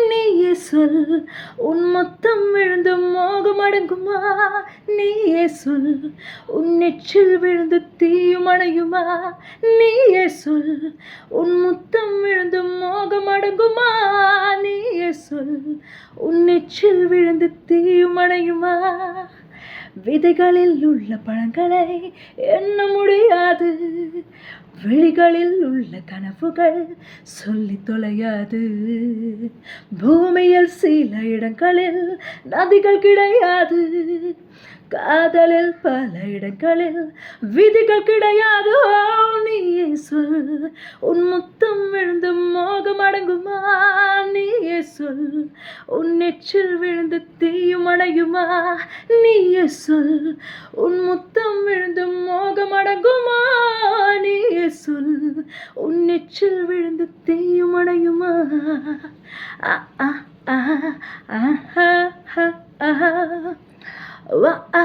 நீயே சொல், உன் மொத்தம் விழுந்து மோகம் அடங்குமா? நீயே சொல், உன் நெற்றில் விழுந்து தீயும் அணையுமா? நீயே சொல், உன் முத்தம் விழுந்து மோகம் அடங்குமா? நீயே சொல், உன் நெற்றில் விழுந்து தீயும் அணையுமா? விதைகளில் உள்ள பழங்களை எண்ண முடியாது, விழிகளில் உள்ள கனவுகள் சொல்லி தொலையாது. பூமியில் சில இடங்களில் நதிகள் கிடையாது, காதலில் பல இடங்களில் விதிகள் கிடையாது. நீயே சொல், உன் முத்தம் விழுந்து மோகம் அடங்குமா? நீயே சொல், உன் நெற்றில் விழுந்து தீயும் அணையுமா? நீயே சொல், உன் முத்தம் விழுந்து மோகம் அடங்குமா? நீயே சொல், உன் நெற்றில் விழுந்து தீயும் அணையுமா? ஆ ஆ ஆ ஆ ஆ ஆ